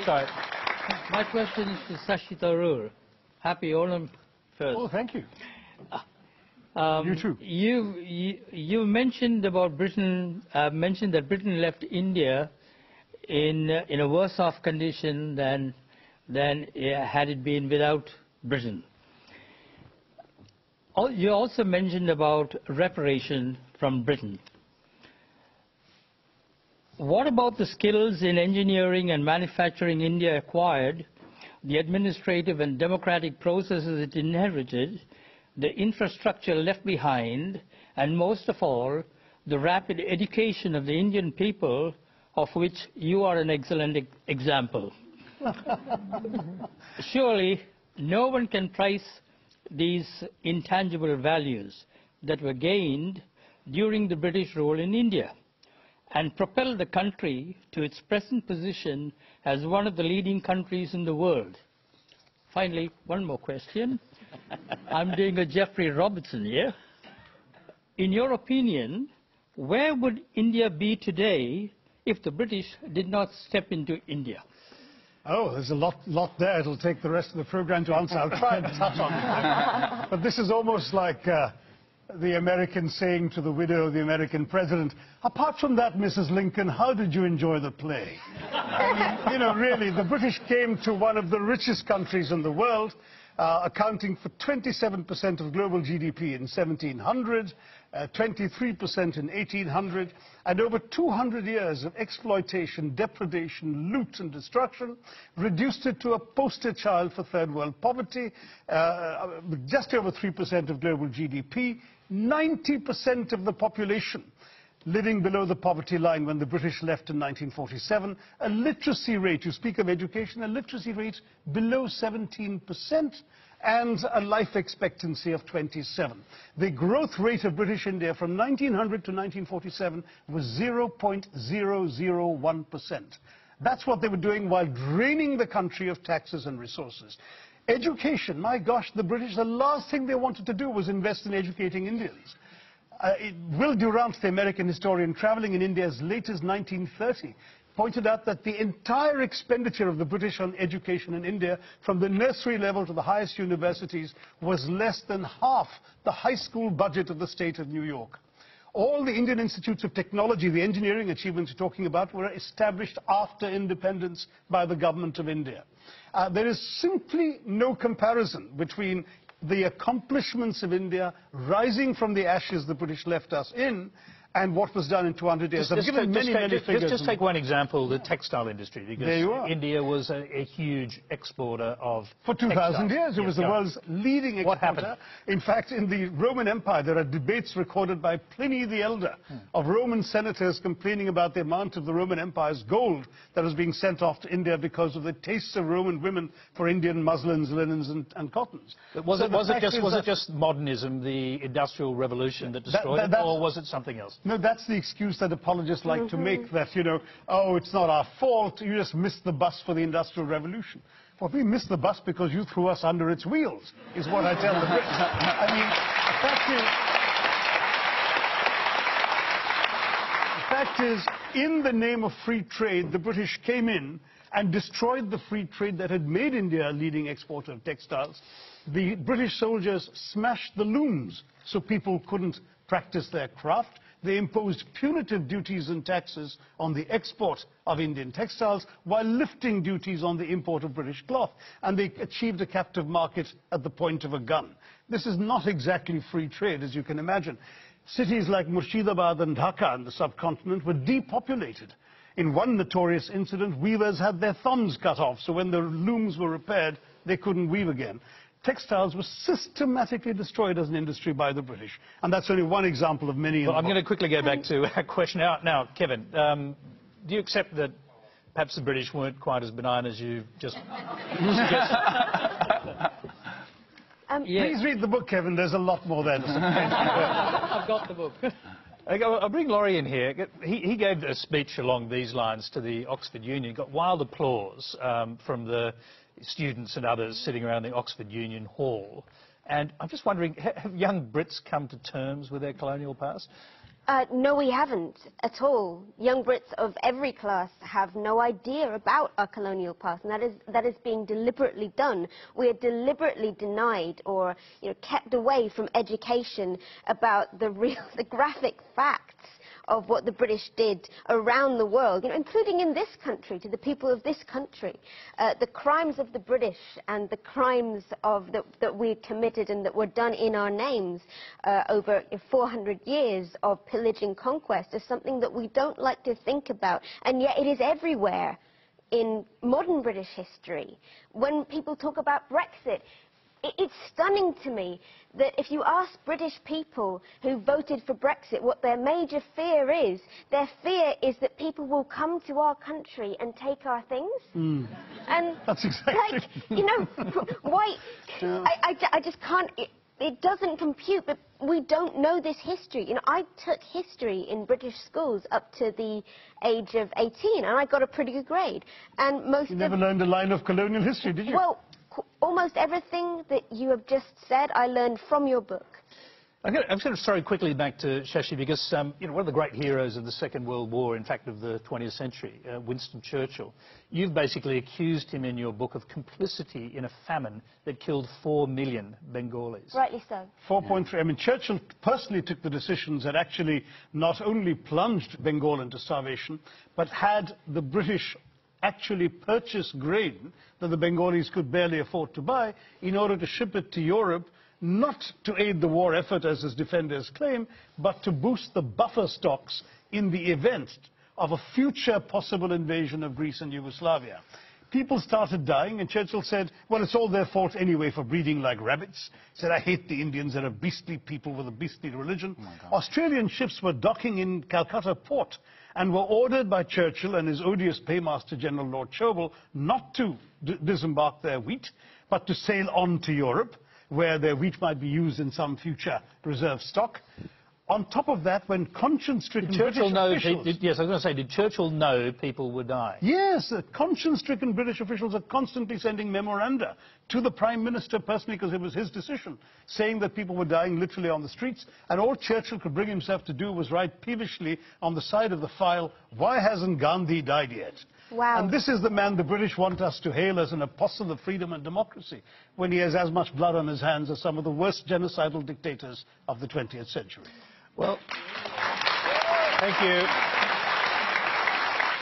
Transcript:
Sorry. My question is to Shashi Tharoor. Happy Onam first. Oh, thank you. You too. You mentioned about Britain. Mentioned that Britain left India in a worse off condition than had it been without Britain. You also mentioned about reparation from Britain. What about the skills in engineering and manufacturing India acquired, the administrative and democratic processes it inherited, the infrastructure left behind, and most of all, the rapid education of the Indian people, of which you are an excellent example? Surely, no one can price these intangible values that were gained during the British rule in India and propelled the country to its present position as one of the leading countries in the world. Finally, one more question. I'm doing a Geoffrey Robertson here. In your opinion, where would India be today if the British did not step into India? Oh, there's a lot there. It'll take the rest of the program to answer. I'll try and touch on it. But this is almost like the American saying to the widow of the American president, apart from that, Mrs. Lincoln, how did you enjoy the play? I mean, you know, really, the British came to one of the richest countries in the world, accounting for 27% of global GDP in 1700, 23% in 1800, and over 200 years of exploitation, depredation, loot and destruction, reduced it to a poster child for third world poverty, just over 3% of global GDP, 90% of the population living below the poverty line when the British left in 1947, a literacy rate, you speak of education, a literacy rate below 17%, and a life expectancy of 27. The growth rate of British India from 1900 to 1947 was 0.001%. That's what they were doing while draining the country of taxes and resources. Education, my gosh, the British, the last thing they wanted to do was invest in educating Indians. Will Durant, the American historian traveling in India as late as 1930, pointed out that the entire expenditure of the British on education in India, from the nursery level to the highest universities, was less than half the high school budget of the state of New York. All the Indian institutes of technology, the engineering achievements you're talking about, were established after independence by the government of India. There is simply no comparison between the accomplishments of India rising from the ashes the British left us in and what was done in 200 years. I've given many figures. Just take one example, the textile industry, because India was a huge exporter of For 2,000 years, it was the world's leading exporter. What happened? In fact, in the Roman Empire, there are debates recorded by Pliny the Elder of Roman senators complaining about the amount of the Roman Empire's gold that was being sent off to India because of the tastes of Roman women for Indian muslins, linens, and cottons. But was it just modernism, the Industrial Revolution, that destroyed it, or was it something else? No, that's the excuse that apologists like to make, that, you know, oh, it's not our fault, you just missed the bus for the Industrial Revolution. Well, we missed the bus because you threw us under its wheels, is what I tell the Brits. I mean, the fact is, in the name of free trade, the British came in and destroyed the free trade that had made India a leading exporter of textiles. The British soldiers smashed the looms so people couldn't practice their craft. They imposed punitive duties and taxes on the export of Indian textiles while lifting duties on the import of British cloth. And they achieved a captive market at the point of a gun. This is not exactly free trade, as you can imagine. Cities like Murshidabad and Dhaka in the subcontinent were depopulated. In one notorious incident, weavers had their thumbs cut off, so when the looms were repaired, they couldn't weave again. Textiles were systematically destroyed as an industry by the British. And that's only one example of many. Well, I'm going to quickly go back to our question. Now, Kevin, do you accept that perhaps the British weren't quite as benign as you just suggested? Please read the book, Kevin. There's a lot more there. I've got the book. I'll bring Laurie in here. He gave a speech along these lines to the Oxford Union, got wild applause from the students and others sitting around the Oxford Union Hall. And I'm just wondering, have young Brits come to terms with their colonial past? No, we haven't at all. Young Brits of every class have no idea about our colonial past, and that is being deliberately done. We are deliberately denied or kept away from education about the graphic facts of what the British did around the world, including in this country, to the people of this country. The crimes of the British and the crimes that we committed and that were done in our names over 400 years of pillage and conquest is something that we don't like to think about, and yet it is everywhere in modern British history. When people talk about Brexit, it's stunning to me that if you ask British people who voted for Brexit what their major fear is, their fear is that people will come to our country and take our things. Mm. And that's exactly. Why? I just can't. It doesn't compute. But we don't know this history. I took history in British schools up to the age of 18, and I got a pretty good grade. And most. You never learned a line of colonial history, did you? Well, almost everything that you have just said, I learned from your book. I'm going to throw quickly back to Shashi because one of the great heroes of the Second World War, in fact of the 20th century, Winston Churchill, you've basically accused him in your book of complicity in a famine that killed 4 million Bengalis. Rightly so. 4.3. I mean, Churchill personally took the decisions that actually not only plunged Bengal into starvation, but had the British actually purchase grain that the Bengalis could barely afford to buy in order to ship it to Europe, not to aid the war effort, as his defenders claim, but to boost the buffer stocks in the event of a future possible invasion of Greece and Yugoslavia. People started dying, and Churchill said, well, it's all their fault anyway for breeding like rabbits. He said, I hate the Indians, they're a beastly people with a beastly religion. Australian ships were docking in Calcutta port and were ordered by Churchill and his odious paymaster, General Lord Chauvel, not to disembark their wheat, but to sail on to Europe, where their wheat might be used in some future reserve stock. On top of that, when conscience-stricken British officials... Yes, I was going to say, did Churchill know people would die? Yes, conscience-stricken British officials are constantly sending memoranda to the Prime Minister personally, because it was his decision, saying that people were dying literally on the streets, and all Churchill could bring himself to do was write peevishly on the side of the file, why hasn't Gandhi died yet? Wow. And this is the man the British want us to hail as an apostle of freedom and democracy, when he has as much blood on his hands as some of the worst genocidal dictators of the 20th century. Well, thank you.